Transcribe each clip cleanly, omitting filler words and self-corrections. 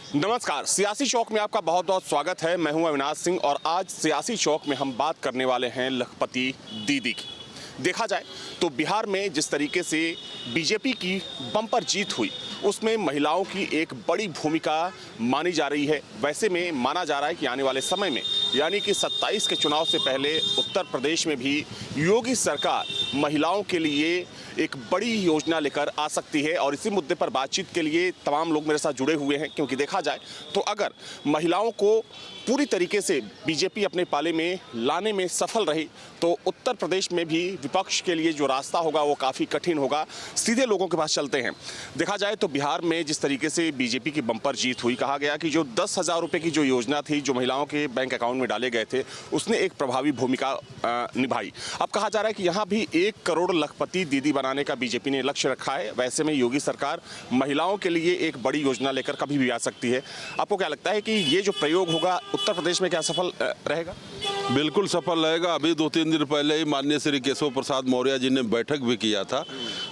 नमस्कार, सियासी चौक में आपका बहुत बहुत स्वागत है। मैं हूं अविनाश सिंह और आज सियासी चौक में हम बात करने वाले हैं लखपति दीदी की। देखा जाए तो बिहार में जिस तरीके से बीजेपी की बम्पर जीत हुई उसमें महिलाओं की एक बड़ी भूमिका मानी जा रही है। वैसे में माना जा रहा है कि आने वाले समय में यानी कि 27 के चुनाव से पहले उत्तर प्रदेश में भी योगी सरकार महिलाओं के लिए एक बड़ी योजना लेकर आ सकती है। और इसी मुद्दे पर बातचीत के लिए तमाम लोग मेरे साथ जुड़े हुए हैं, क्योंकि देखा जाए तो अगर महिलाओं को पूरी तरीके से बीजेपी अपने पाले में लाने में सफल रही तो उत्तर प्रदेश में भी विपक्ष के लिए जो रास्ता होगा वो काफ़ी कठिन होगा। सीधे लोगों के पास चलते हैं। देखा जाए तो बिहार में जिस तरीके से बीजेपी की बम्पर जीत हुई, कहा गया कि जो 10,000 रुपये की जो योजना थी जो महिलाओं के बैंक अकाउंट में डाले गए थे उसने एक प्रभावी भूमिका निभाई। अब कहा जा रहा है कि यहाँ भी 1 करोड़ लखपति दीदी बनाने का बीजेपी ने लक्ष्य रखा है। वैसे में योगी सरकार महिलाओं के लिए एक बड़ी योजना लेकर कभी भी आ सकती है। आपको क्या लगता है कि ये जो प्रयोग होगा उत्तर प्रदेश में क्या सफल रहेगा? बिल्कुल सफल रहेगा। अभी 2-3 दिन पहले ही माननीय श्री केशव प्रसाद मौर्य जी ने बैठक भी किया था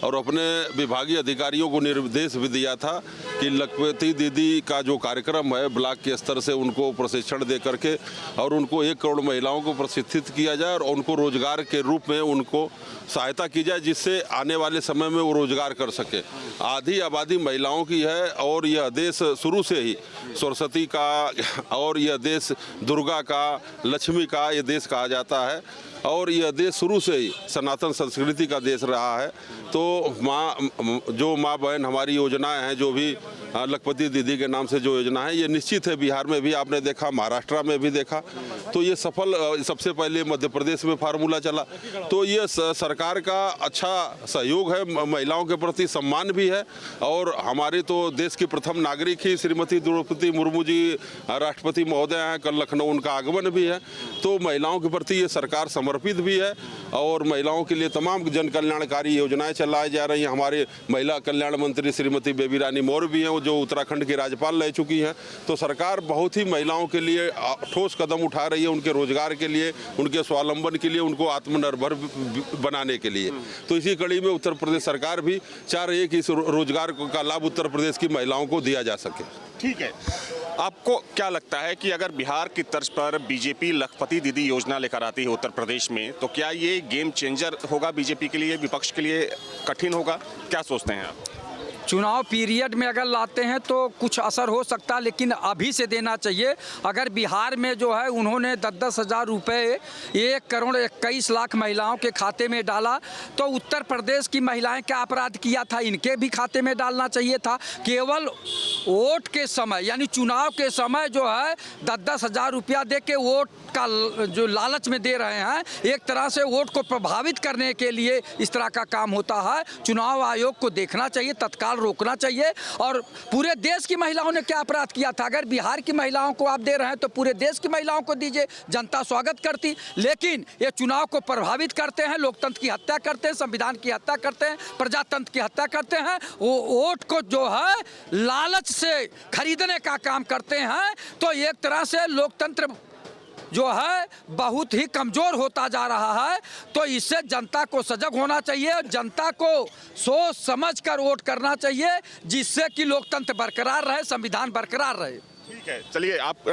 और अपने विभागीय अधिकारियों को निर्देश भी दिया था कि लखपति दीदी का जो कार्यक्रम है ब्लॉक के स्तर से उनको प्रशिक्षण दे करके और उनको 1 करोड़ महिलाओं को प्रशिक्षित किया जाए और उनको रोजगार के रूप में उनको सहायता की जाए, जिससे आने वाले समय में वो रोजगार कर सके। आधी आबादी महिलाओं की है और यह देश शुरू से ही सरस्वती का और यह देश दुर्गा का, लक्ष्मी का ये देश कहा जाता है और यह देश शुरू से ही सनातन संस्कृति का देश रहा है। तो माँ बहन हमारी योजनाएं हैं, जो भी लखपति दीदी के नाम से जो योजना है ये निश्चित है बिहार में भी आपने देखा, महाराष्ट्र में भी देखा। तो ये सफल, सबसे पहले मध्य प्रदेश में फार्मूला चला। तो ये सरकार का अच्छा सहयोग है, महिलाओं के प्रति सम्मान भी है। और हमारे तो देश की प्रथम नागरिक ही श्रीमती द्रौपदी मुर्मू जी राष्ट्रपति महोदय हैं, कल लखनऊ उनका आगमन भी है। तो महिलाओं के प्रति ये सरकार समर्पित भी है और महिलाओं के लिए तमाम जन कल्याणकारी योजनाएं चलाई जा रही हैं। हमारे महिला कल्याण मंत्री श्रीमती बेबी रानी मौर्य भी हैं, जो उत्तराखंड की राज्यपाल रह चुकी हैं। तो सरकार बहुत ही महिलाओं के लिए ठोस कदम उठा रही है, उनके रोजगार के लिए, उनके स्वावलंबन के लिए, उनको आत्मनिर्भर बनाने के लिए। तो इसी कड़ी में उत्तर प्रदेश सरकार भी चाह रही है कि इस रोजगार का लाभ उत्तर प्रदेश की महिलाओं को दिया जा सके। ठीक है, आपको क्या लगता है कि अगर बिहार की तर्ज पर बीजेपी लखपति दीदी योजना लेकर आती है उत्तर प्रदेश में तो क्या ये गेम चेंजर होगा बीजेपी के लिए, विपक्ष के लिए कठिन होगा? क्या सोचते हैं आप? चुनाव पीरियड में अगर लाते हैं तो कुछ असर हो सकता है, लेकिन अभी से देना चाहिए। अगर बिहार में जो है उन्होंने 10-10 हज़ार रुपये 1 करोड़ 21 लाख महिलाओं के खाते में डाला तो उत्तर प्रदेश की महिलाएं क्या अपराध किया था, इनके भी खाते में डालना चाहिए था। केवल वोट के समय यानी चुनाव के समय जो है 10-10 हज़ार रुपया दे के वोट का जो लालच में दे रहे हैं, एक तरह से वोट को प्रभावित करने के लिए इस तरह का काम होता है। चुनाव आयोग को देखना चाहिए, तत्काल रोकना चाहिए। और पूरे देश की महिलाओं ने क्या अपराध किया था? अगर बिहार की महिलाओं को आप दे रहे हैं तो पूरे देश की महिलाओं को दीजिए, जनता स्वागत करती। लेकिन ये चुनाव को प्रभावित करते हैं, लोकतंत्र की हत्या करते हैं, संविधान की हत्या करते हैं, प्रजातंत्र की हत्या करते हैं। वो वोट को जो है लालच से खरीदने का काम करते हैं। तो एक तरह से लोकतंत्र जो है बहुत ही कमज़ोर होता जा रहा है। तो इससे जनता को सजग होना चाहिए और जनता को सोच समझ कर वोट करना चाहिए, जिससे कि लोकतंत्र बरकरार रहे, संविधान बरकरार रहे। ठीक है, चलिए आप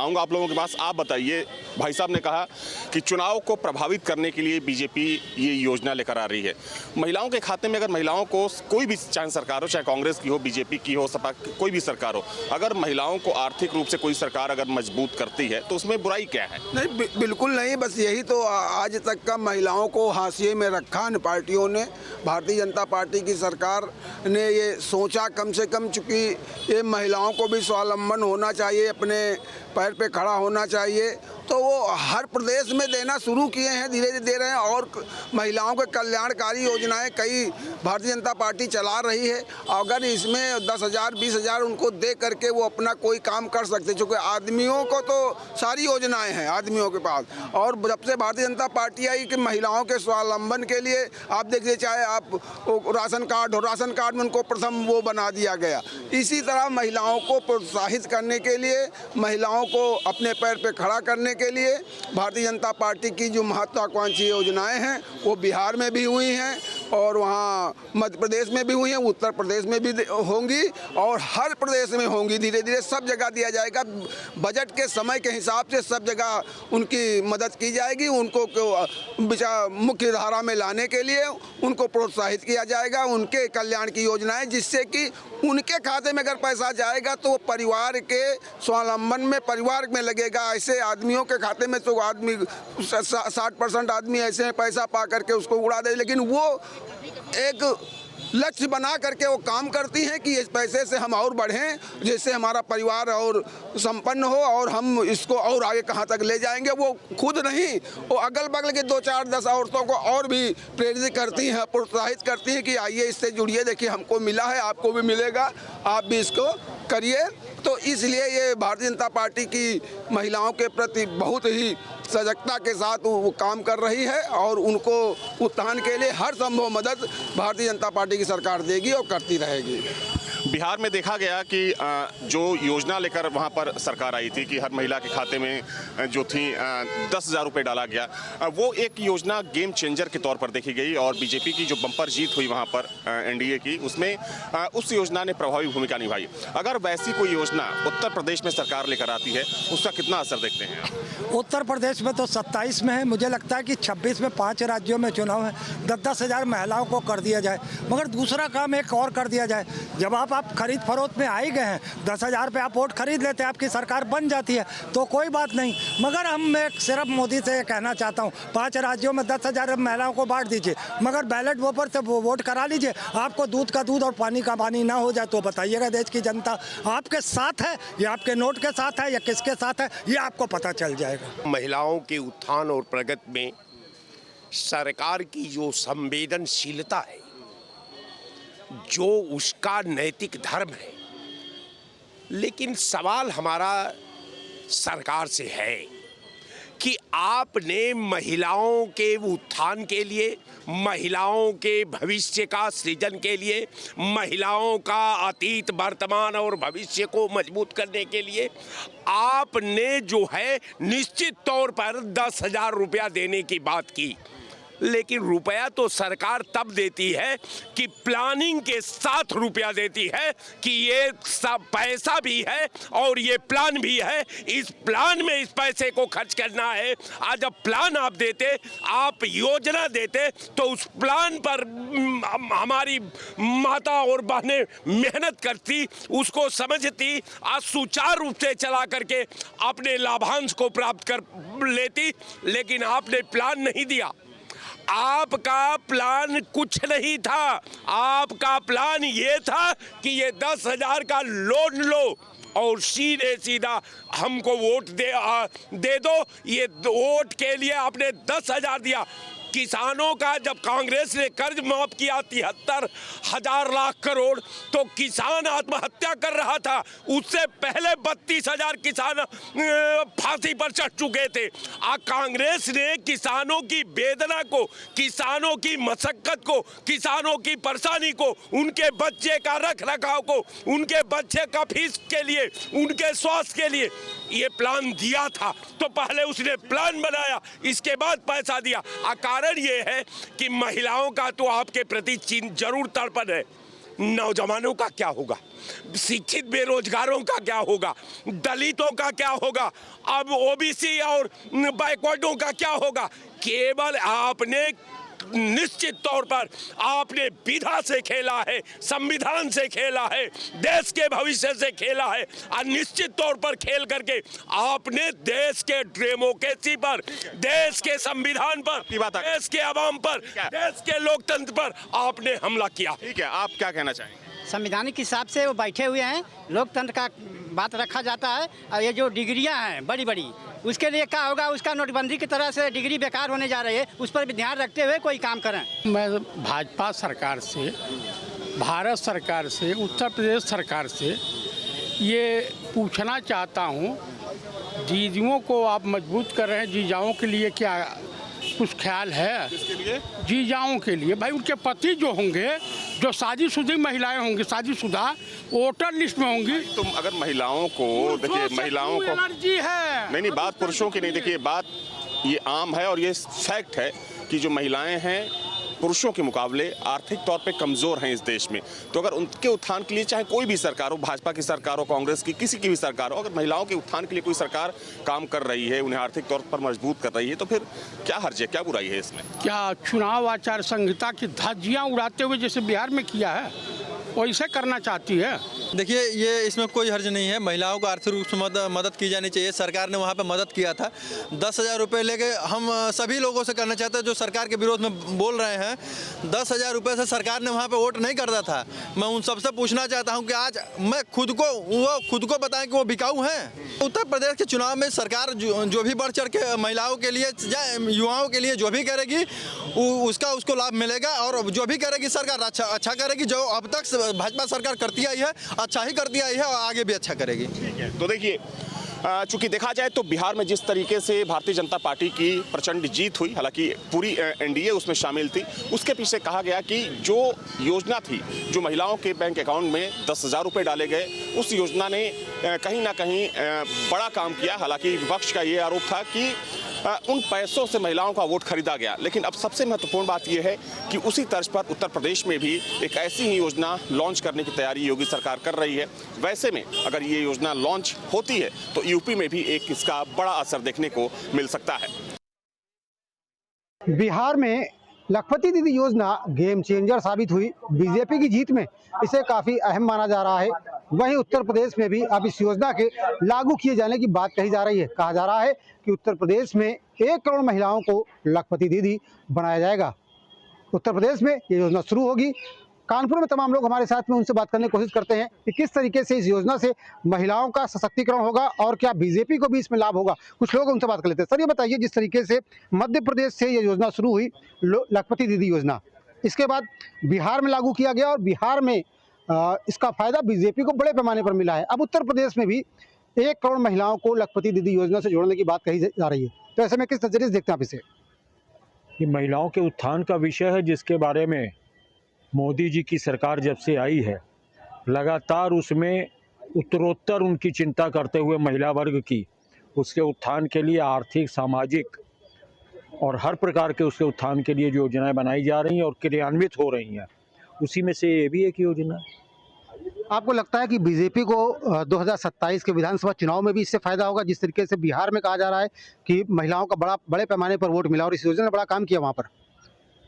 आऊँगा आप लोगों के पास। आप बताइए, भाई साहब ने कहा कि चुनाव को प्रभावित करने के लिए बीजेपी ये योजना लेकर आ रही है। महिलाओं के खाते में अगर महिलाओं को कोई भी, चाहे सरकार हो, चाहे कांग्रेस की हो, बीजेपी की हो, सपा, कोई भी सरकार हो, अगर महिलाओं को आर्थिक रूप से कोई सरकार अगर मजबूत करती है तो उसमें बुराई क्या है? नहीं, बिल्कुल नहीं। बस यही तो आज तक का महिलाओं को हाशिए में रखा इन पार्टियों ने। भारतीय जनता पार्टी की सरकार ने ये सोचा कम से कम, चूँकि ये महिलाओं को भी स्वावलंबन होना चाहिए, अपने पैर पे खड़ा होना चाहिए, तो वो हर प्रदेश में देना शुरू किए हैं, धीरे धीरे दे रहे हैं। और महिलाओं के कल्याणकारी योजनाएं कई भारतीय जनता पार्टी चला रही है। अगर इसमें 10,000 20,000 उनको दे करके वो अपना कोई काम कर सकते, क्योंकि आदमियों को तो सारी योजनाएं हैं आदमियों के पास। और जब से भारतीय जनता पार्टी आई कि महिलाओं के स्वावलंबन के लिए आप देखिए, चाहे आप राशन कार्ड हो, राशन कार्ड में उनको प्रथम वो बना दिया गया। इसी तरह महिलाओं को प्रोत्साहित करने के लिए, महिलाओं को अपने पैर पे खड़ा करने के लिए भारतीय जनता पार्टी की जो महत्वाकांक्षी योजनाएं हैं वो बिहार में भी हुई हैं। और वहाँ मध्य प्रदेश में भी हुई हैं, उत्तर प्रदेश में भी होंगी और हर प्रदेश में होंगी। धीरे धीरे सब जगह दिया जाएगा। बजट के समय के हिसाब से सब जगह उनकी मदद की जाएगी। उनको मुख्य धारा में लाने के लिए उनको प्रोत्साहित किया जाएगा। उनके कल्याण की योजनाएं, जिससे कि उनके खाते में अगर पैसा जाएगा तो वो परिवार के स्वावलंबन में, परिवार में लगेगा। ऐसे आदमियों के खाते में तो आदमी 60% आदमी ऐसे हैं पैसा पा करके उसको उड़ा दे, लेकिन वो एक लक्ष्य बना करके वो काम करती हैं कि इस पैसे से हम और बढ़ें, जिससे हमारा परिवार और संपन्न हो और हम इसको और आगे कहाँ तक ले जाएंगे। वो खुद नहीं, वो अगल बगल के 2-4-10 औरतों को और भी प्रेरित करती हैं, प्रोत्साहित करती हैं कि आइए इससे जुड़िए, देखिए हमको मिला है, आपको भी मिलेगा, आप भी इसको करिए। तो इसलिए ये भारतीय जनता पार्टी की महिलाओं के प्रति बहुत ही सजगता के साथ वो काम कर रही है और उनको उत्थान के लिए हर संभव मदद भारतीय जनता पार्टी की सरकार देगी और करती रहेगी। बिहार में देखा गया कि जो योजना लेकर वहाँ पर सरकार आई थी कि हर महिला के खाते में जो थी 10,000 रुपये डाला गया, वो एक योजना गेम चेंजर के तौर पर देखी गई और बीजेपी की जो बम्पर जीत हुई वहाँ पर एनडीए की, उसमें उस योजना ने प्रभावी भूमिका निभाई। अगर वैसी कोई योजना उत्तर प्रदेश में सरकार लेकर आती है, उसका कितना असर देखते हैं आप? उत्तर प्रदेश में तो 27 में है, मुझे लगता है कि 26 में 5 राज्यों में चुनाव है, 10-10 हज़ार महिलाओं को कर दिया जाए। मगर दूसरा काम एक और कर दिया जाए, जब आप खरीद फरोख्त में आ ही गए हैं, 10,000 पे आप वोट खरीद लेते हैं, आपकी सरकार बन जाती है तो कोई बात नहीं। मगर हम एक सिर्फ मोदी से कहना चाहता हूँ, 5 राज्यों में 10,000 महिलाओं को बांट दीजिए, मगर बैलेट पेपर से वोट करा लीजिए। आपको दूध का दूध और पानी का पानी ना हो जाए तो बताइएगा देश की जनता आपके साथ है या आपके नोट के साथ है या किसके साथ है, ये आपको पता चल जाएगा। महिलाओं के उत्थान और प्रगति में सरकार की जो संवेदनशीलता है, जो उसका नैतिक धर्म है, लेकिन सवाल हमारा सरकार से है कि आपने महिलाओं के उत्थान के लिए, महिलाओं के भविष्य का सृजन के लिए, महिलाओं का अतीत, वर्तमान और भविष्य को मजबूत करने के लिए आपने जो है निश्चित तौर पर 10,000 रुपया देने की बात की। लेकिन रुपया तो सरकार तब देती है कि प्लानिंग के साथ रुपया देती है कि ये सब पैसा भी है और ये प्लान भी है, इस प्लान में इस पैसे को खर्च करना है। आज जब प्लान आप देते, आप योजना देते, तो उस प्लान पर हमारी माता और बहनें मेहनत करती, उसको समझती, आज सुचारू रूप से चला करके अपने लाभांश को प्राप्त कर लेती। लेकिन आपने प्लान नहीं दिया। आपका प्लान कुछ नहीं था। आपका प्लान ये था कि ये 10,000 का लोन लो और सीधे सीधा हमको वोट दे दो। ये वोट के लिए आपने 10,000 दिया। किसानों का जब कांग्रेस ने कर्ज माफ किया 73,000 लाख करोड़, तो किसान आत्महत्या कर रहा था। उससे पहले 32,000 किसान फांसी पर चढ़ चुके थे। कांग्रेस ने किसानों की वेदना को, किसानों की मशक्कत को, किसानों की परेशानी को, उनके बच्चे का रख रखाव को, उनके बच्चे का फीस के लिए, उनके स्वास्थ्य के लिए ये प्लान दिया था। तो पहले उसने प्लान बनाया, इसके बाद पैसा दिया। कारण ये है कि महिलाओं का तो आपके प्रति जरूर तड़पन है। नौजवानों का क्या होगा, शिक्षित बेरोजगारों का क्या होगा, दलितों का क्या होगा, अब ओबीसी और बैकवर्डों का क्या होगा। केवल आपने निश्चित तौर पर आपने विधा से खेला है, संविधान से खेला है, देश के भविष्य से खेला है और निश्चित तौर पर खेल करके आपने देश के डेमोक्रेसी पर, देश के संविधान पर, देश के आवाम पर, देश के लोकतंत्र पर आपने हमला किया। ठीक है, आप क्या कहना चाहेंगे? संविधानिक हिसाब से वो बैठे हुए हैं, लोकतंत्र का बात रखा जाता है। और ये जो डिग्रियां हैं बड़ी बड़ी, उसके लिए क्या होगा, उसका नोटबंदी की तरह से डिग्री बेकार होने जा रही है, उस पर भी ध्यान रखते हुए कोई काम करें। मैं भाजपा सरकार से, भारत सरकार से, उत्तर प्रदेश सरकार से ये पूछना चाहता हूँ, जीजाओं को आप मजबूत कर रहे हैं, जीजाओं के लिए क्या कुछ ख्याल है? किसके लिए? जीजाओं के लिए। भाई उनके पति जो होंगे, जो शादीशुदा महिलाएं होंगी, शादीशुदा वोटर लिस्ट में होंगी। तुम अगर महिलाओं को देखिए, महिलाओं को एलर्जी है। नहीं, बात पुरुषों की नहीं। देखिए, बात ये आम है और ये फैक्ट है कि जो महिलाएं हैं पुरुषों के मुकाबले आर्थिक तौर पे कमज़ोर हैं इस देश में। तो अगर उनके उत्थान के लिए चाहे कोई भी सरकार हो, भाजपा की सरकार हो, कांग्रेस की, किसी की भी सरकार हो, अगर महिलाओं के उत्थान के लिए कोई सरकार काम कर रही है, उन्हें आर्थिक तौर पर मजबूत कर रही है, तो फिर क्या हर्ज है, क्या बुराई है इसमें? क्या चुनाव आचार संहिता की धज्जियां उड़ाते हुए जैसे बिहार में किया है वैसे करना चाहती है? देखिए, ये इसमें कोई हर्ज नहीं है। महिलाओं को आर्थिक रूप से मदद की जानी चाहिए। सरकार ने वहाँ पे मदद किया था। 10,000 रुपये लेके हम सभी लोगों से करना चाहते हैं जो सरकार के विरोध में बोल रहे हैं। 10,000 रुपये से सरकार ने वहाँ पे वोट नहीं करता था। मैं उन सबसे पूछना चाहता हूँ कि आज मैं खुद को बताएं कि वो बिकाऊ हैं। उत्तर प्रदेश के चुनाव में सरकार जो भी बढ़ चढ़ के महिलाओं के लिए या युवाओं के लिए जो भी करेगी उसको लाभ मिलेगा, और जो भी करेगी सरकार अच्छा करेगी। जो अब तक भाजपा सरकार करती आई है अच्छा ही करती आई है और आगे भी अच्छा करेगी। तो देखिए, चूंकि देखा जाए तो बिहार में जिस तरीके से भारतीय जनता पार्टी की प्रचंड जीत हुई, हालांकि पूरी एनडीए उसमें शामिल थी, उसके पीछे कहा गया कि जो योजना थी, जो महिलाओं के बैंक अकाउंट में 10,000 रुपये डाले गए, उस योजना ने कहीं ना कहीं बड़ा काम किया। हालांकि विपक्ष का ये आरोप था कि उन पैसों से महिलाओं का वोट खरीदा गया। लेकिन अब सबसे महत्वपूर्ण बात यह है कि उसी तर्ज पर उत्तर प्रदेश में भी एक ऐसी ही योजना लॉन्च करने की तैयारी योगी सरकार कर रही है। वैसे में अगर ये योजना लॉन्च होती है तो यूपी में भी एक इसका बड़ा असर देखने को मिल सकता है। बिहार में लखपति दीदी योजना गेम चेंजर साबित हुई। बीजेपी की जीत में इसे काफ़ी अहम माना जा रहा है। वहीं उत्तर प्रदेश में भी अब इस योजना के लागू किए जाने की बात कही जा रही है। कहा जा रहा है कि उत्तर प्रदेश में 1 करोड़ महिलाओं को लखपति दीदी बनाया जाएगा। उत्तर प्रदेश में ये योजना शुरू होगी। कानपुर में तमाम लोग हमारे साथ में, उनसे बात करने की कोशिश करते हैं कि किस तरीके से इस योजना से महिलाओं का सशक्तिकरण होगा और क्या बीजेपी को भी इसमें लाभ होगा। कुछ लोग उनसे बात कर लेते हैं। सर, ये बताइए, जिस तरीके से मध्य प्रदेश से ये योजना शुरू हुई, लखपति दीदी योजना, इसके बाद बिहार में लागू किया गया और बिहार में इसका फायदा बीजेपी को बड़े पैमाने पर मिला है। अब उत्तर प्रदेश में भी 1 करोड़ महिलाओं को लखपति दीदी योजना से जोड़ने की बात कही जा रही है। तो ऐसे में किस नजरिए से देखते हैं आप इसे? ये महिलाओं के उत्थान का विषय है, जिसके बारे में मोदी जी की सरकार जब से आई है लगातार उसमें उत्तरोत्तर उनकी चिंता करते हुए महिला वर्ग की उसके उत्थान के लिए आर्थिक, सामाजिक और हर प्रकार के उसके उत्थान के लिए जो योजनाएं बनाई जा रही हैं और क्रियान्वित हो रही हैं, उसी में से ये भी एक योजना है। आपको लगता है कि बीजेपी को 2027 के विधानसभा चुनाव में भी इससे फायदा होगा, जिस तरीके से बिहार में कहा जा रहा है कि महिलाओं का बड़े पैमाने पर वोट मिला और इस योजना ने बड़ा काम किया वहाँ पर?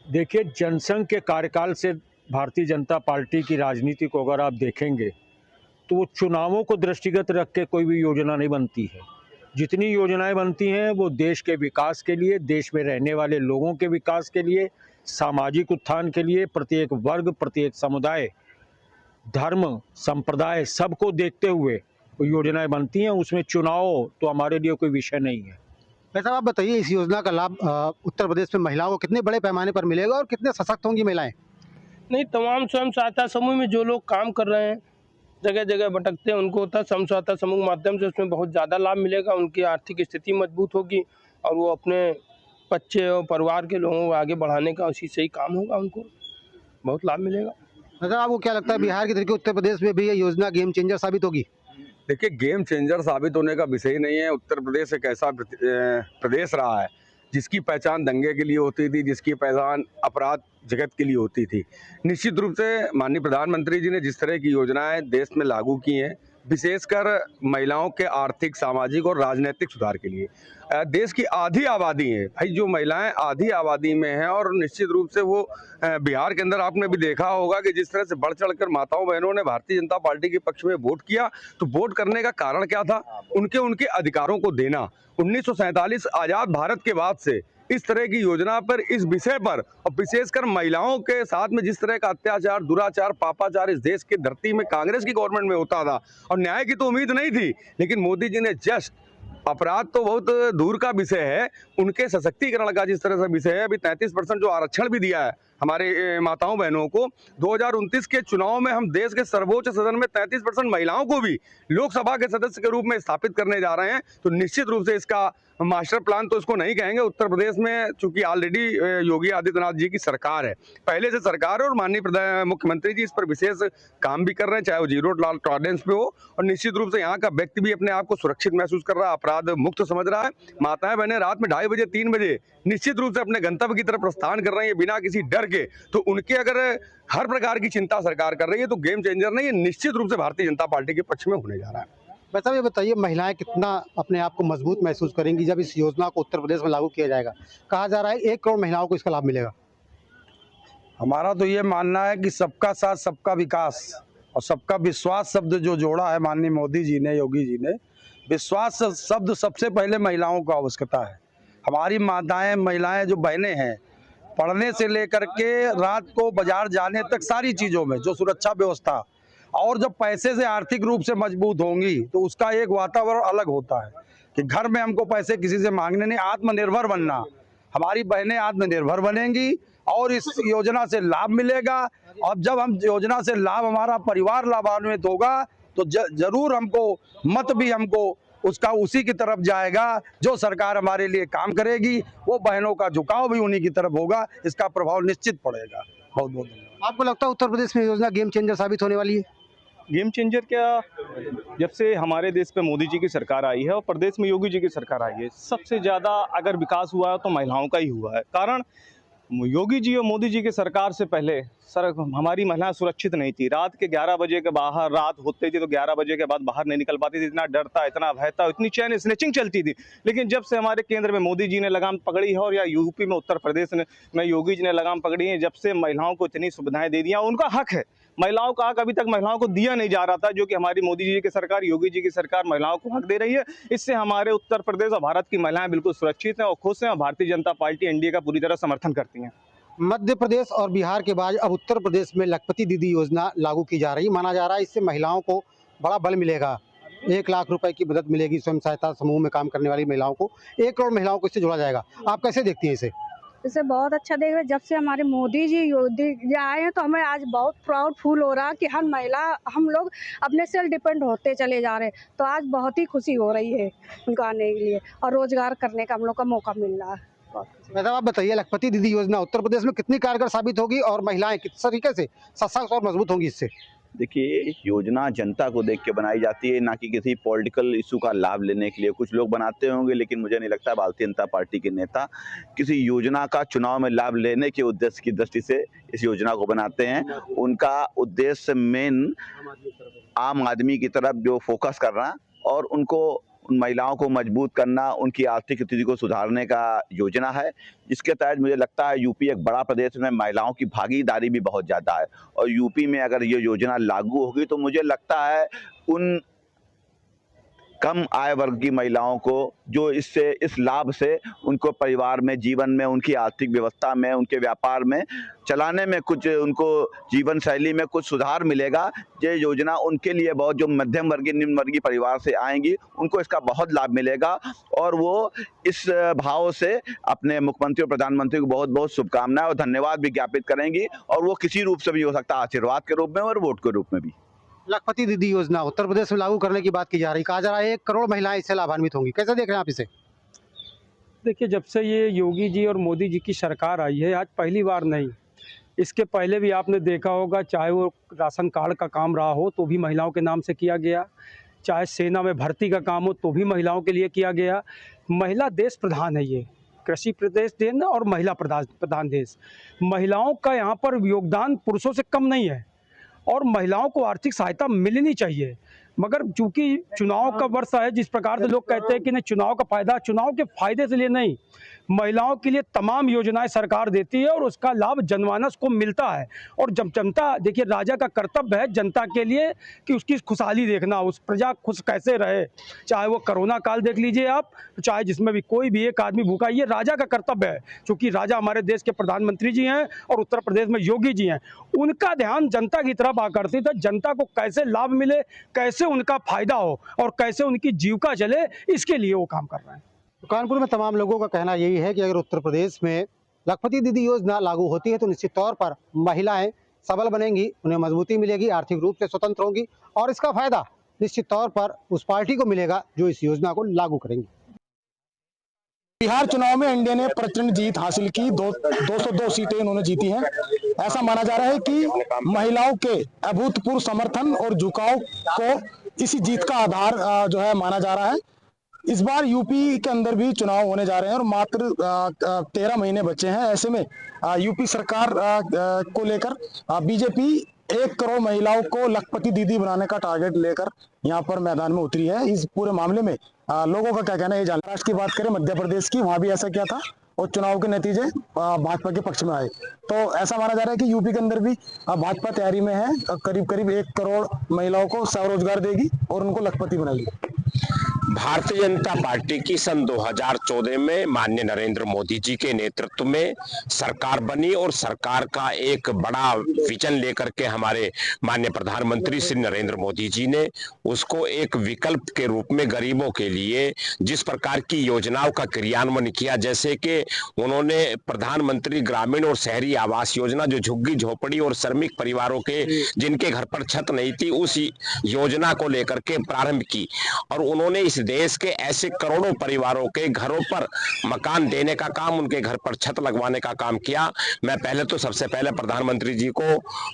देखिए, जनसंघ के कार्यकाल से भारतीय जनता पार्टी की राजनीति को अगर आप देखेंगे तो वो चुनावों को दृष्टिगत रख के कोई भी योजना नहीं बनती है। जितनी योजनाएं बनती हैं वो देश के विकास के लिए, देश में रहने वाले लोगों के विकास के लिए, सामाजिक उत्थान के लिए, प्रत्येक वर्ग, प्रत्येक समुदाय, धर्म, संप्रदाय सबको देखते हुए वो योजनाएं बनती हैं। उसमें चुनाव तो हमारे लिए कोई विषय नहीं है। वैसे आप बताइए, इस योजना का लाभ उत्तर प्रदेश में महिलाओं को कितने बड़े पैमाने पर मिलेगा और कितने सशक्त होंगी महिलाएं? नहीं, तमाम स्वयं सहायता समूह में जो लोग काम कर रहे हैं, जगह जगह भटकते हैं, उनको होता है स्वयं सहायता समूह के माध्यम से उसमें बहुत ज़्यादा लाभ मिलेगा। उनकी आर्थिक स्थिति मजबूत होगी और वो अपने बच्चे और परिवार के लोगों को आगे बढ़ाने का उसी से ही काम होगा, उनको बहुत लाभ मिलेगा। मतलब आपको क्या लगता है, बिहार की तरीके उत्तर प्रदेश में भी ये योजना गेम चेंजर साबित होगी? देखिए, गेम चेंजर साबित होने का विषय ही नहीं है। उत्तर प्रदेश एक ऐसा प्रदेश रहा है जिसकी पहचान दंगे के लिए होती थी, जिसकी पहचान अपराध जगत के लिए होती थी। निश्चित रूप से माननीय प्रधानमंत्री जी ने जिस तरह की योजनाएं देश में लागू की हैं, विशेषकर महिलाओं के आर्थिक, सामाजिक और राजनीतिक सुधार के लिए। देश की आधी आबादी है भाई, जो महिलाएं आधी आबादी में हैं, और निश्चित रूप से वो बिहार के अंदर आपने भी देखा होगा कि जिस तरह से बढ़ चढ़कर माताओं बहनों ने भारतीय जनता पार्टी के पक्ष में वोट किया, तो वोट करने का कारण क्या था? उनके अधिकारों को देना। 1947 आज़ाद भारत के बाद से इस तरह की योजना पर, इस विषय पर, और विशेषकर महिलाओं के साथ में जिस तरह का अत्याचार, दुराचार, पापाचार इस देश की धरती में कांग्रेस की गवर्नमेंट में होता था और न्याय की तो उम्मीद नहीं थी, लेकिन मोदी जी ने जस्ट, अपराध तो बहुत दूर का विषय है, उनके सशक्तिकरण का जिस तरह से विषय है, अभी 33% जो आरक्षण भी दिया है हमारे माताओं बहनों को, 2029 के चुनाव में हम देश के सर्वोच्च सदन में 33% महिलाओं को भी लोकसभा के सदस्य के रूप में स्थापित करने जा रहे हैं। तो निश्चित रूप से इसका मास्टर प्लान तो इसको नहीं कहेंगे। उत्तर प्रदेश में चूंकि ऑलरेडी योगी आदित्यनाथ जी की सरकार है, पहले से सरकार है, और माननीय मुख्यमंत्री जी इस पर विशेष काम भी कर रहे हैं, चाहे वो जीरो टॉलरेंस पे हो, और निश्चित रूप से यहाँ का व्यक्ति भी अपने आप को सुरक्षित महसूस कर रहा है, अपराध मुक्त समझ रहा है। माताएं बहनें रात में 2:30 बजे 3 बजे निश्चित रूप से अपने गंतव्य की तरफ प्रस्थान कर रही हैं बिना किसी डर के, तो उनके अगर हर प्रकार की चिंता सरकार कर रही है तो गेम चेंजर नहीं, ये निश्चित रूप से भारतीय जनता पार्टी के पक्ष में होने जा रहा है। भाई साहब ये बताइए, महिलाएं कितना अपने आप को मजबूत महसूस करेंगी जब इस योजना को उत्तर प्रदेश में लागू किया जाएगा? कहा जा रहा है 1 करोड़ महिलाओं को इसका लाभ मिलेगा। हमारा तो ये मानना है कि सबका साथ सबका विकास और सबका विश्वास शब्द जो जोड़ा है माननीय मोदी जी ने, योगी जी ने, विश्वास शब्द सबसे पहले महिलाओं को आवश्यकता है। हमारी माताएं, महिलाएं जो बहनें हैं, पढ़ने से लेकर के रात को बाजार जाने तक सारी चीज़ों में जो सुरक्षा व्यवस्था, और जब पैसे से आर्थिक रूप से मजबूत होंगी तो उसका एक वातावरण अलग होता है कि घर में हमको पैसे किसी से मांगने नहीं, आत्मनिर्भर बनना। हमारी बहनें आत्मनिर्भर बनेंगी और इस योजना से लाभ मिलेगा। अब जब हम योजना से लाभ, हमारा परिवार लाभान्वित होगा तो जरूर हमको मत भी हमको उसका उसी की तरफ जाएगा जो सरकार हमारे लिए काम करेगी, वो बहनों का झुकाव भी उन्हीं की तरफ होगा, इसका प्रभाव निश्चित पड़ेगा। बहुत बहुत धन्यवाद। आपको लगता है उत्तर प्रदेश में योजना गेम चेंजर साबित होने वाली है? गेम चेंजर क्या, जब से हमारे देश पे मोदी जी की सरकार आई है और प्रदेश में योगी जी की सरकार आई है, सबसे ज़्यादा अगर विकास हुआ है तो महिलाओं का ही हुआ है। कारण योगी जी और मोदी जी की सरकार से पहले हमारी महिलाएं सुरक्षित नहीं थी। रात के 11 बजे के बाहर, रात होते थी तो 11 बजे के बाद बाहर नहीं निकल पाती थी, इतना डर था, इतना भय था, इतनी चैन स्नेचिंग चलती थी। लेकिन जब से हमारे केंद्र में मोदी जी ने लगाम पकड़ी है और या यूपी में, उत्तर प्रदेश में योगी जी ने लगाम पकड़ी है, जब से महिलाओं को इतनी सुविधाएं दे दिया, उनका हक है। महिलाओं का हक अभी तक महिलाओं को दिया नहीं जा रहा था, जो कि हमारी मोदी जी की सरकार, योगी जी की सरकार महिलाओं को हक दे रही है। इससे हमारे उत्तर प्रदेश और भारत की महिलाएं बिल्कुल सुरक्षित हैं और खुश हैं और भारतीय जनता पार्टी एनडीए का पूरी तरह समर्थन करती हैं। मध्य प्रदेश और बिहार के बाद अब उत्तर प्रदेश में लखपति दीदी योजना लागू की जा रही है। माना जा रहा है इससे महिलाओं को बड़ा बल मिलेगा। 1 लाख रुपए की मदद मिलेगी स्वयं सहायता समूह में काम करने वाली महिलाओं को। 1 करोड़ महिलाओं को इससे जोड़ा जाएगा। आप कैसे देखती हैं इसे? इसे बहुत अच्छा देख रहे हैं। जब से हमारे मोदी जी आए हैं तो हमें आज बहुत प्राउड फील हो रहा है कि हम लोग अपने सेल्फ डिपेंड होते चले जा रहे हैं। तो आज बहुत ही खुशी हो रही है उनको आने के लिए और रोजगार करने का हम लोग का मौका मिल रहा है। मैडम आप बताइए, लखपति दीदी योजना उत्तर प्रदेश में कितनी कारगर साबित होगी और महिलाएं किस तरीके से सशक्त और मजबूत होंगी इससे? देखिए, योजना जनता को देख के बनाई जाती है, ना कि किसी पॉलिटिकल इशू का लाभ लेने के लिए। कुछ लोग बनाते होंगे, लेकिन मुझे नहीं लगता भारतीय जनता पार्टी के नेता किसी योजना का चुनाव में लाभ लेने के उद्देश्य की दृष्टि से इस योजना को बनाते हैं। उनका उद्देश्य मेन आम आदमी की तरफ जो फोकस करना और उनको, उन महिलाओं को मजबूत करना, उनकी आर्थिक स्थिति को सुधारने का योजना है, जिसके तहत मुझे लगता है यूपी एक बड़ा प्रदेश में महिलाओं की भागीदारी भी बहुत ज़्यादा है। और यूपी में अगर ये योजना लागू होगी तो मुझे लगता है उन कम आय वर्ग की महिलाओं को जो इस लाभ से उनको परिवार में, जीवन में, उनकी आर्थिक व्यवस्था में, उनके व्यापार में चलाने में, कुछ उनको जीवन शैली में कुछ सुधार मिलेगा। ये योजना उनके लिए बहुत, जो मध्यम वर्गीय, निम्न वर्गीय परिवार से आएंगी, उनको इसका बहुत लाभ मिलेगा और वो इस भाव से अपने मुख्यमंत्री और प्रधानमंत्री को बहुत बहुत शुभकामनाएं और धन्यवाद भी ज्ञापित करेंगी। और वो किसी रूप से भी हो सकता है, आशीर्वाद के रूप में और वोट के रूप में भी। लखपति दीदी योजना उत्तर प्रदेश में लागू करने की बात की जा रही, कहा जा रहा है 1 करोड़ महिलाएं इससे लाभान्वित होंगी। कैसे देख रहे हैं आप इसे? देखिए, जब से ये योगी जी और मोदी जी की सरकार आई है, आज पहली बार नहीं, इसके पहले भी आपने देखा होगा, चाहे वो राशन कार्ड का काम रहा हो तो भी महिलाओं के नाम से किया गया, चाहे सेना में भर्ती का काम हो तो भी महिलाओं के लिए किया गया। महिला देश प्रधान है, ये कृषि प्रदेश देश और महिला प्रधान देश। महिलाओं का यहाँ पर योगदान पुरुषों से कम नहीं है और महिलाओं को आर्थिक सहायता मिलनी चाहिए। मगर चूंकि चुनाव का वर्ष है, जिस प्रकार से लोग कहते हैं कि नहीं, चुनाव का फायदा चुनाव के फायदे से लिए नहीं, महिलाओं के लिए तमाम योजनाएं सरकार देती है और उसका लाभ जनमानस को मिलता है। और जब जनता, देखिए, राजा का कर्तव्य है जनता के लिए कि उसकी खुशहाली देखना, उस प्रजा खुश कैसे रहे, चाहे वो कोरोना काल देख लीजिए आप, चाहे जिसमें भी कोई भी एक आदमी भूखा, ये राजा का कर्तव्य है। क्योंकि राजा हमारे देश के प्रधानमंत्री जी हैं और उत्तर प्रदेश में योगी जी हैं, उनका ध्यान जनता की तरफ आकर्षित है। जनता को कैसे लाभ मिले, कैसे उनका फायदा हो और कैसे उनकी जीविका चले, इसके लिए वो काम कर रहे हैं। कानपुर में तमाम लोगों का कहना यही है कि अगर उत्तर प्रदेश में लखपति दीदी योजना लागू होती है तो निश्चित तौर पर महिलाएं सबल बनेंगी, उन्हें मजबूती मिलेगी, आर्थिक रूप से स्वतंत्र होंगी और इसका फायदा निश्चित तौर पर उस पार्टी को मिलेगा जो इस योजना को लागू करेंगी। बिहार चुनाव में एनडीए ने प्रचंड जीत हासिल की, 202 सीटें उन्होंने जीती हैं। ऐसा माना जा रहा है कि महिलाओं के अभूतपूर्व समर्थन और झुकाव को इसी जीत का आधार जो है माना जा रहा है। इस बार यूपी के अंदर भी चुनाव होने जा रहे हैं और मात्र 13 महीने बचे हैं। ऐसे में यूपी सरकार को लेकर बीजेपी 1 करोड़ महिलाओं को लखपति दीदी बनाने का टारगेट लेकर यहाँ पर मैदान में उतरी है। इस पूरे मामले में लोगों का क्या कहना है ये जानना। महाराष्ट्र की बात करें, मध्य प्रदेश की, वहां भी ऐसा क्या था और चुनाव के नतीजे भाजपा के पक्ष में आए। तो ऐसा माना जा रहा है कि यूपी के अंदर भी भाजपा तैयारी में है, करीब करीब 1 करोड़ महिलाओं को स्वरोजगार देगी और उनको लखपति बनाएगी। भारतीय जनता पार्टी की सन 2014 में माननीय नरेंद्र मोदी जी के नेतृत्व में सरकार बनी और सरकार का एक बड़ा विजन लेकर के हमारे माननीय प्रधानमंत्री श्री नरेंद्र मोदी जी ने उसको एक विकल्प के रूप में गरीबों के लिए जिस प्रकार की योजनाओं का क्रियान्वयन किया, जैसे कि उन्होंने प्रधानमंत्री ग्रामीण और शहरी आवास योजना जो झुग्गी झोपड़ी और श्रमिक परिवारों के जिनके घर पर छत नहीं थी उस योजना को लेकर के प्रारंभ की और उन्होंने इस देश के ऐसे करोड़ों परिवारों के घरों पर मकान देने का काम, उनके घर पर छत लगवाने का काम किया। मैं पहले तो सबसे पहले प्रधानमंत्री जी को,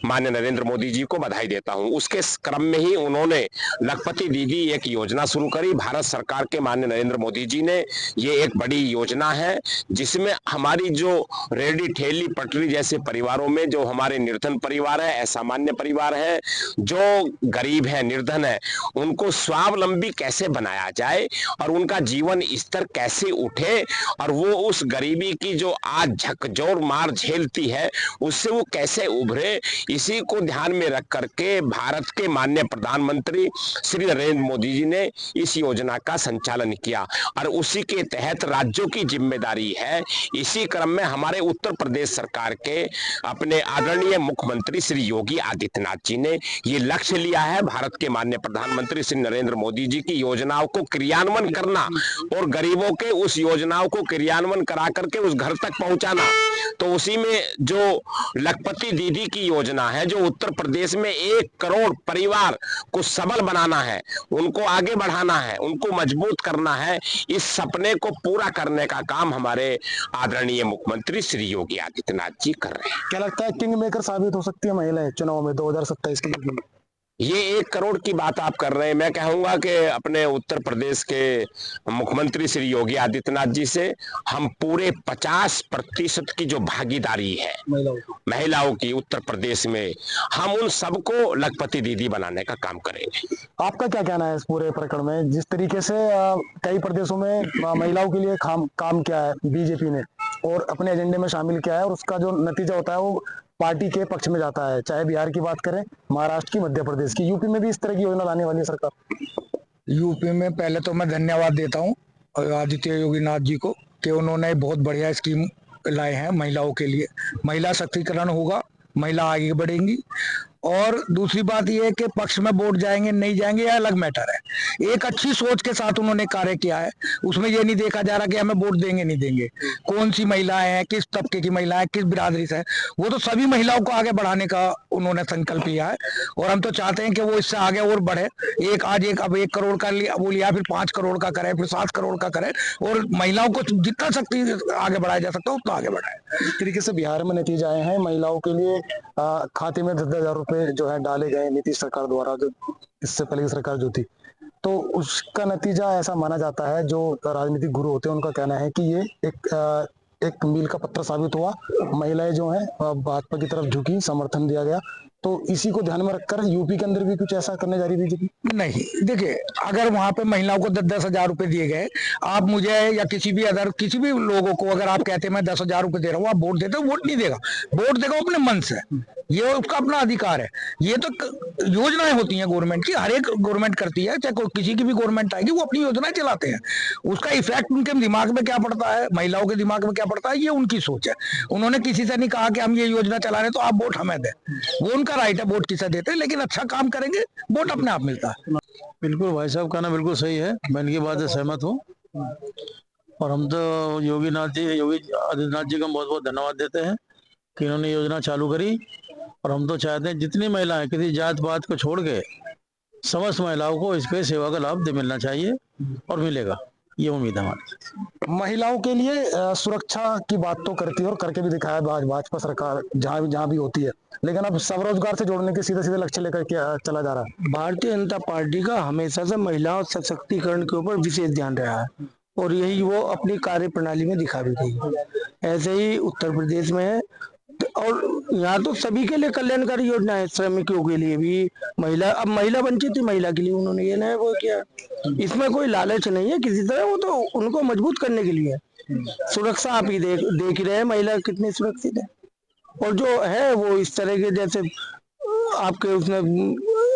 माननीय नरेंद्र मोदी जी को बधाई देता हूं। उसके क्रम में ही उन्होंने लखपति दीदी एक योजना शुरू करी। भारत सरकार के माननीय नरेंद्र मोदी जी ने ये एक बड़ी योजना है जिसमें हमारी जो रेहड़ी ठेली पटरी जैसे परिवारों में जो हमारे निर्धन परिवार है, असामान्य परिवार है, जो गरीब है, निर्धन है, उनको स्वावलंबी कैसे बनाया जाए और उनका जीवन स्तर कैसे उठे और वो उस गरीबी की जो आज झकझोर मार झेलती है उससे वो कैसे उभरे, इसी को ध्यान में रख करके भारत के माननीय प्रधानमंत्री श्री नरेंद्र मोदी जी ने इस योजना का संचालन किया और उसी के तहत राज्यों की जिम्मेदारी है। इसी क्रम में हमारे उत्तर प्रदेश सरकार के अपने आदरणीय मुख्यमंत्री श्री योगी आदित्यनाथ जी ने ये लक्ष्य लिया है भारत के माननीय प्रधानमंत्री श्री नरेंद्र मोदी जी की योजनाओं को क्रियान्वयन करना और गरीबों के उस योजनाओं को क्रियान्वयन करा करके उस घर तक पहुंचाना। तो उसी में जो लखपति दीदी की योजना है, जो उत्तर प्रदेश में 1 करोड़ परिवार को सबल बनाना है, उनको आगे बढ़ाना है, उनको मजबूत करना है, इस सपने को पूरा करने का काम हमारे आदरणीय मुख्यमंत्री श्री योगी आदित्यनाथ जी कर रहे हैं। क्या लगता है किंग मेकर साबित हो सकती है महिलाएं चुनाव में 2027 के लिए? ये 1 करोड़ की बात आप कर रहे हैं, मैं कहूंगा कि अपने उत्तर प्रदेश के मुख्यमंत्री श्री योगी आदित्यनाथ जी से हम पूरे 50% की जो भागीदारी है महिलाओं की उत्तर प्रदेश में, हम उन सबको लखपति दीदी बनाने का काम करेंगे। आपका क्या कहना है इस पूरे प्रकरण में? जिस तरीके से कई प्रदेशों में महिलाओं के लिए काम किया है बीजेपी ने और अपने एजेंडे में शामिल किया है और उसका जो नतीजा होता है वो पार्टी के पक्ष में जाता है, चाहे बिहार की बात करें, महाराष्ट्र की, मध्य प्रदेश की, यूपी में भी इस तरह की योजना लाने वाली है सरकार। यूपी में पहले तो मैं धन्यवाद देता हूं आदित्य योगीनाथ जी को कि उन्होंने बहुत बढ़िया स्कीम लाए हैं महिलाओं के लिए। महिला सशक्तिकरण होगा, महिला आगे बढ़ेंगी। और दूसरी बात यह है कि पक्ष में वोट जाएंगे नहीं जाएंगे यह अलग मैटर है। एक अच्छी सोच के साथ उन्होंने कार्य किया है, उसमें ये नहीं देखा जा रहा कि हमें वोट देंगे नहीं देंगे, कौन सी महिलाएं हैं, किस तबके की महिलाएं, किस बिरादरी से है, वो तो सभी महिलाओं को आगे बढ़ाने का उन्होंने संकल्प लिया है और हम तो चाहते हैं कि वो इससे आगे और बढ़े। अब 1 करोड़ का वो लिया, फिर 5 करोड़ का करे, फिर 7 करोड़ का करे और महिलाओं को जितना शक्ति आगे बढ़ाया जा सकता है उतना आगे बढ़ाए। इस तरीके से बिहार में नतीजे आए हैं, महिलाओं के लिए खाते में 10,000 रुपए जो है डाले गए नीतीश सरकार द्वारा, जो इससे पहले की सरकार जो थी, तो उसका नतीजा ऐसा माना जाता है, जो राजनीतिक गुरु होते हैं उनका कहना है कि ये एक मील का पत्थर साबित हुआ। महिलाएं जो हैं भाजपा की तरफ झुकी, समर्थन दिया गया। तो इसी को ध्यान में रखकर यूपी के अंदर भी कुछ ऐसा करने जा रही बीजेपी? नहीं, देखिए अगर वहां पे महिलाओं को 10-10 हजार रुपए दिए गए, आप मुझे या किसी भी लोगों को अगर आप कहते हैं मैं 10,000 रुपए दे रहा हूँ, आप वोट देते हो, वोट नहीं देगा, वोट देगा अपने मन से, ये उसका अपना अधिकार है। ये तो योजनाएं होती हैं गवर्नमेंट की, हर एक गवर्नमेंट करती है, चाहे किसी की भी गवर्नमेंट आएगी वो अपनी योजनाएं चलाते हैं, उसका इफेक्ट उनके दिमाग में क्या पड़ता है, महिलाओं के दिमाग में क्या पड़ता है, ये उनकी सोच है। उन्होंने किसी से नहीं कहा कि हम ये योजना चला रहे तो आप वोट हमें दें, वो उनका राइट है वोट किसे देते हैं, लेकिन अच्छा काम करेंगे वोट अपने आप मिलता है। बिल्कुल भाई साहब कहना बिल्कुल सही है, मैं इनकी बात से सहमत हूँ और हम तो योगी आदित्यनाथ जी का बहुत बहुत धन्यवाद देते हैं कि इन्होंने योजना चालू करी और हम तो चाहते हैं जितनी महिलाएं किसी जात पात को छोड़ के समस्त महिलाओं को इसके सेवा का लाभ मिलना चाहिए और मिलेगा। ये उम्मीद है हमारी। महिलाओं के लिए सुरक्षा की बात तो करती है और करके भी दिखाया भाजपा सरकार जहाँ भी होती है, लेकिन अब स्वरोजगार से जोड़ने के सीधे सीधे लक्ष्य लेकर के चला जा रहा है। भारतीय जनता पार्टी का हमेशा से महिलाओं सशक्तिकरण के ऊपर विशेष ध्यान रहा है और यही वो अपनी कार्य प्रणाली में दिखा भी रही है। ऐसे ही उत्तर प्रदेश में है और यहाँ तो सभी के लिए कल्याणकारी योजना है, श्रमिकों के लिए भी, अब महिला वंचित थी महिला के लिए उन्होंने ये नया वो किया। इसमें कोई लालच नहीं है किसी तरह, वो तो उनको मजबूत करने के लिए। सुरक्षा आप ही देख रहे हैं महिला कितनी सुरक्षित है, और जो है वो इस तरह के जैसे आपके उसने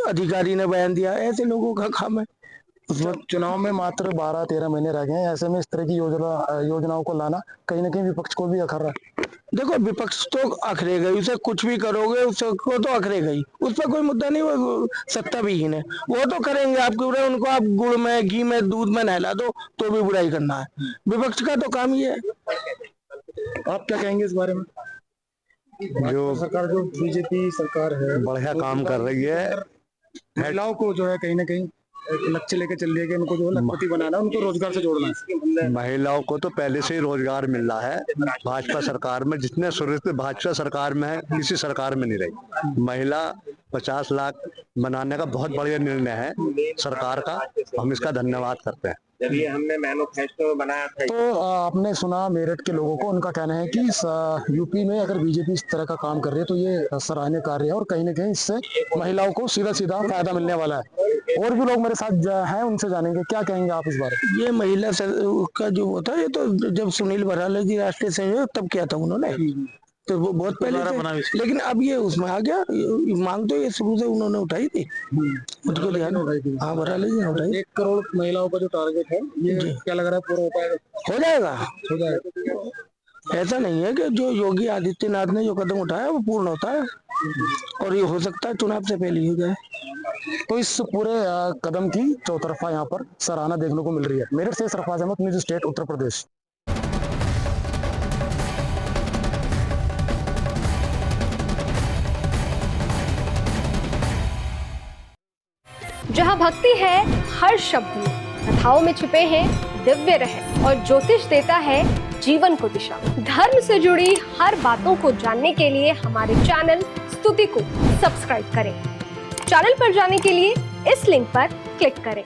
अधिकारी ने बयान दिया, ऐसे लोगों का काम है। उस वक्त चुनाव में मात्र 12-13 महीने रह गए हैं, ऐसे में इस तरह की योजनाओं को लाना कहीं ना कहीं विपक्ष को भी अखर रहा है। देखो विपक्ष तो अखरेगा ही, उसे कुछ भी करोगे उसको तो अखरेगा ही, उस पर कोई मुद्दा नहीं, वो सत्ता विहीन है, वो तो करेंगे आपके ऊपर। उनको आप गुड़ में, घी में, दूध में नहला दो तो भी बुराई करना है। विपक्ष का तो काम ही है। आप क्या कहेंगे इस बारे में? जो सरकार, जो बीजेपी सरकार है, बढ़िया काम कर रही है, महिलाओं को जो है कहीं ना कहीं लक्ष्य लेके चल रही है कि उनको जो लखपति बनाना है, उनको रोजगार से जोड़ना है। महिलाओं को तो पहले से ही रोजगार मिल रहा है भाजपा सरकार में, जितने सुरक्षित भाजपा सरकार में है किसी सरकार में नहीं रही। महिला 50 लाख बनाने का बहुत बढ़िया निर्णय है सरकार का, हम इसका धन्यवाद करते हैं। जब ये हमने मैनिफेस्टो बनाया था, तो आपने सुना मेरठ के लोगों को, उनका कहना है कि यूपी में अगर बीजेपी इस तरह का काम कर रही है तो ये सराहनीय कार्य है और कहीं ना कहीं इससे महिलाओं को सीधा सीधा फायदा मिलने वाला है। और भी लोग मेरे साथ हैं, उनसे जानेंगे क्या कहेंगे आप इस बारे में। ये महिला का जो होता है, ये तो जब सुनील भराला जी राष्ट्रीय संयोजक तब किया था उन्होंने, तो वो बहुत पहले थे, लेकिन अब ये उसमें आ गया। मांग तो ये शुरू से उन्होंने उठाई थी, मुझको ध्यान। हाँ, भराला जी ने उठाई। 1 करोड़ महिलाओं का जो टारगेट है, ये क्या लग रहा है पूरा हो पाएगा? हो जाएगा। ऐसा नहीं है कि जो योगी आदित्यनाथ ने जो कदम उठाया वो पूर्ण होता है, और ये हो सकता है चुनाव से पहले ही हो जाए। तो इस पूरे कदम की चौतरफा यहाँ पर सराहना देखने को मिल रही है। मेरठ से सरफराज अहमद, न्यूज़ स्टेट उत्तर प्रदेश। जहाँ भक्ति है हर शब्द में, कथाओं में छुपे हैं दिव्य रहस्य, और ज्योतिष देता है जीवन को दिशा। धर्म से जुड़ी हर बातों को जानने के लिए हमारे चैनल स्तुति को सब्सक्राइब करें। चैनल पर जाने के लिए इस लिंक पर क्लिक करें।